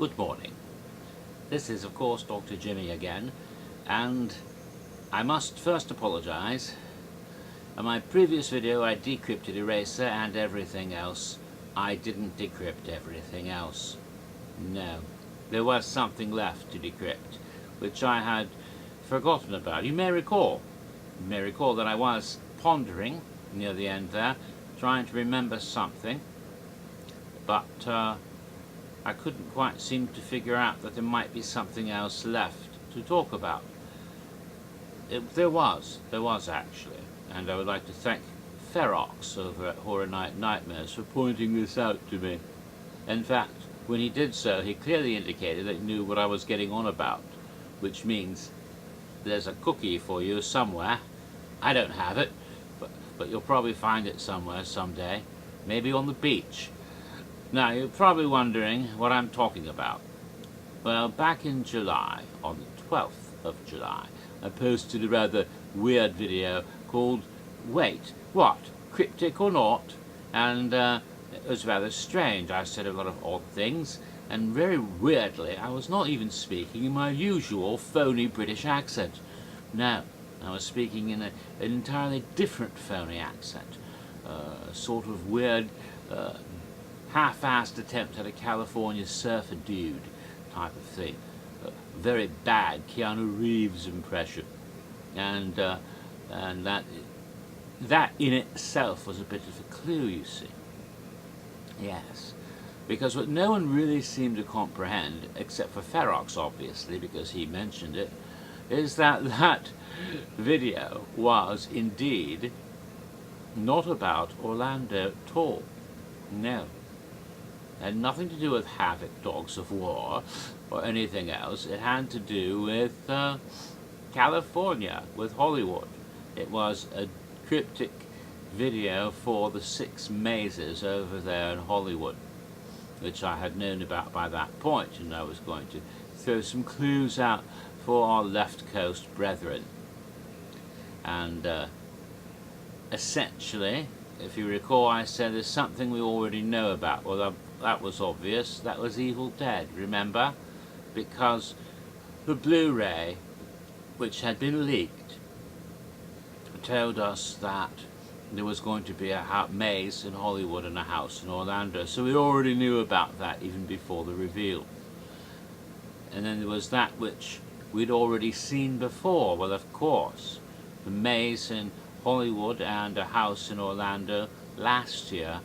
Good morning. This is of course Dr. Jimmy again, and I must first apologise. In my previous video I decrypted Eraser and everything else. I didn't decrypt everything else. No, there was something left to decrypt, which I had forgotten about. You may recall that I was pondering near the end there, trying to remember something, but I couldn't quite seem to figure out that there might be something else left to talk about. There was actually, and I would like to thank Ferox over at Horror Night Nightmares for pointing this out to me. In fact, when he did so, he clearly indicated that he knew what I was getting on about, which means there's a cookie for you somewhere. I don't have it, but you'll probably find it somewhere someday, maybe on the beach. Now, you're probably wondering what I'm talking about. Well, back in July, on the 12th of July, I posted a rather weird video called Wait, What? Cryptic or Not? And it was rather strange. I said a lot of odd things, and very weirdly, I was not even speaking in my usual phony British accent. No, I was speaking in an entirely different phony accent. A sort of weird, half-assed attempt at a California surfer dude type of thing. Very bad Keanu Reeves impression, and that in itself was a bit of a clue, you see. Yes, because what no one really seemed to comprehend, except for Ferox obviously, because he mentioned it, is that video was indeed not about Orlando at all. No. It had nothing to do with Havoc, Dogs of War, or anything else. It had to do with California, with Hollywood. It was a cryptic video for the 6 mazes over there in Hollywood, which I had known about by that point, and I was going to throw some clues out for our left coast brethren. And essentially, if you recall, I said there's something we already know about. Well, that was obvious. That was Evil Dead, remember? Because the Blu-ray, which had been leaked, told us that there was going to be a maze in Hollywood and a house in Orlando. So we already knew about that even before the reveal. And then there was that which we'd already seen before. Well, of course, the maze in Hollywood and a house in Orlando last year,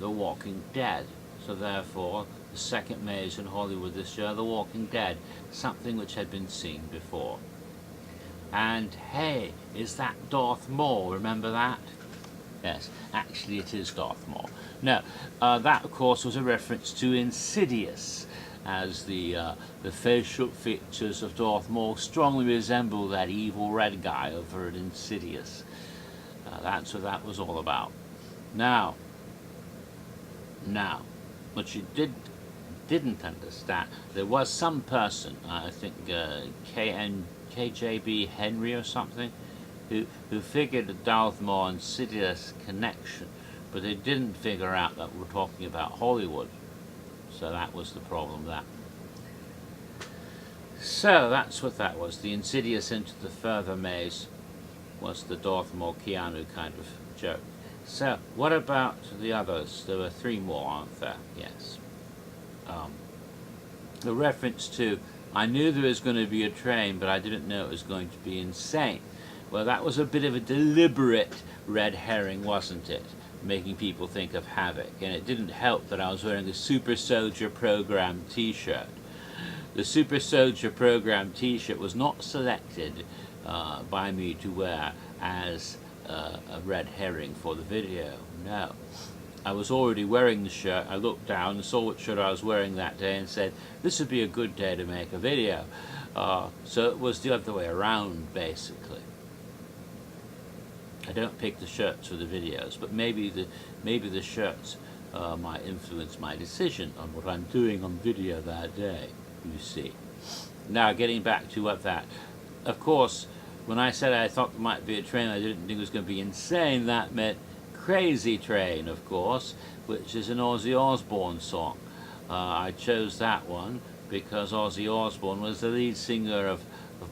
The Walking Dead. So therefore, the second maze in Hollywood this year, The Walking Dead, something which had been seen before. And hey, is that Darth Maul? Remember that? Yes, actually it is Darth Maul. No, that of course was a reference to Insidious, as the facial features of Darth Maul strongly resemble that evil red guy over at Insidious. That's what that was all about. Now, what you didn't understand, there was some person, I think KJB Henry or something, who figured the Darth Maul and Insidious connection, but they didn't figure out that we're talking about Hollywood. So that was the problem there. So that's what that was. The Insidious into the further maze was the Darth Maul Keanu kind of joke. So what about the others? There were 3 more, aren't there? Yes. The reference to, I knew there was going to be a train, but I didn't know it was going to be insane. Well, that was a bit of a deliberate red herring, wasn't it? Making people think of Havoc. And it didn't help that I was wearing the Super Soldier Program t-shirt. The Super Soldier Program t-shirt was not selected by me to wear as a red herring for the video. No. I was already wearing the shirt. I looked down and saw what shirt I was wearing that day and said, this would be a good day to make a video. So it was the other way around, basically. I don't pick the shirts for the videos, but maybe the shirts might influence my decision on what I'm doing on video that day, you see. Now, getting back to what that, of course, when I said I thought there might be a train I didn't think was going to be insane, that meant Crazy Train, of course, which is an Ozzy Osbourne song. I chose that one because Ozzy Osbourne was the lead singer of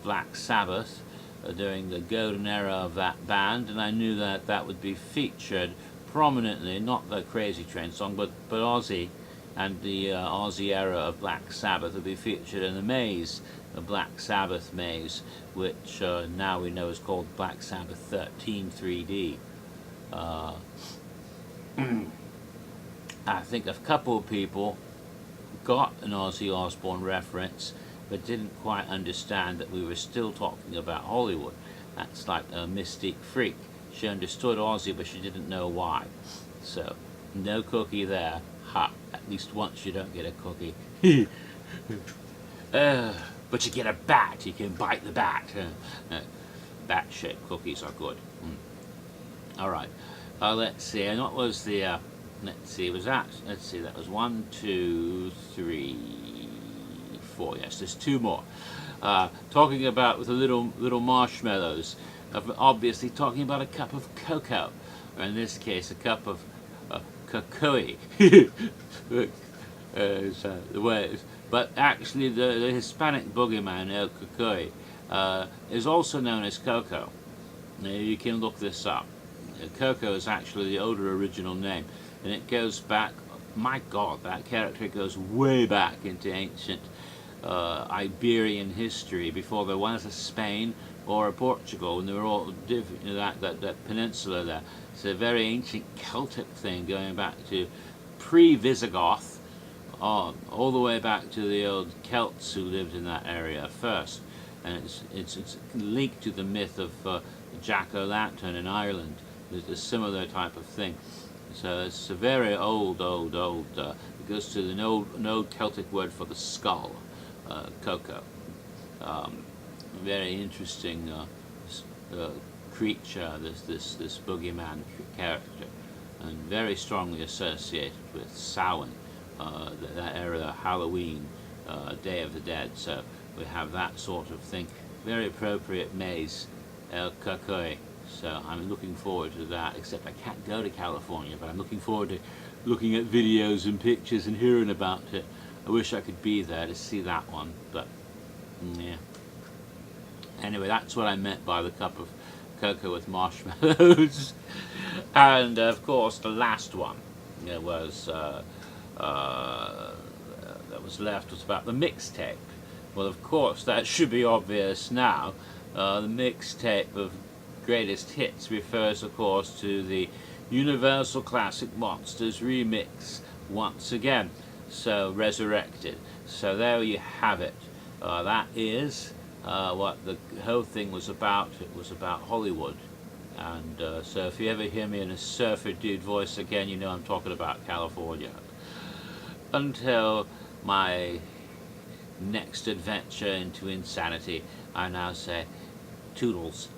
Black Sabbath during the golden era of that band, and I knew that that would be featured prominently, not the Crazy Train song, but Ozzy and the Ozzy era of Black Sabbath would be featured in the maze, the Black Sabbath maze, which now we know is called Black Sabbath 13 3D. I think a couple of people got an Ozzy Osbourne reference, but didn't quite understand that we were still talking about Hollywood. That's like a Mystique Freak. She understood Ozzy, but she didn't know why. So, no cookie there. Ha! At least once you don't get a cookie. But you get a bat. You can bite the bat. Bat-shaped cookies are good. All right. Let's see. And what was the? Let's see. Was that? Let's see. That was 1, 2, 3, 4. Yes, there's 2 more. Talking about with the little marshmallows. Obviously talking about a cup of cocoa, or in this case, a cup of cocoa. The way. But actually, the Hispanic boogeyman El Cocoy is also known as Coco. Now, you can look this up. Coco is actually the older original name, and it goes back. My God, that character goes way back into ancient Iberian history, before there was a Spain or a Portugal, and they were all different. That peninsula there. It's a very ancient Celtic thing, going back to pre-Visigoth, all the way back to the old Celts who lived in that area first, and it's linked to the myth of Jack-o'-lantern in Ireland. There's a similar type of thing. So it's a very old. It goes to an old Celtic word for the skull, Coco. Very interesting creature, this boogeyman character, and very strongly associated with Samhain, that era, Halloween, Day of the Dead. So we have that sort of thing. Very appropriate maze, El Cocoy. So I'm looking forward to that, except I can't go to California, but I'm looking forward to looking at videos and pictures and hearing about it. I wish I could be there to see that one, but yeah. Anyway, that's what I meant by the cup of cocoa with marshmallows. And of course, the last one was that was left was about the mixtape. Well, of course, that should be obvious now. The mixtape of greatest hits refers, of course, to the Universal Classic Monsters remix once again. So resurrected. So there you have it. That is what the whole thing was about. It was about Hollywood. And so if you ever hear me in a surfer dude voice again, you know I'm talking about California. Until my next adventure into insanity, I now say toodles.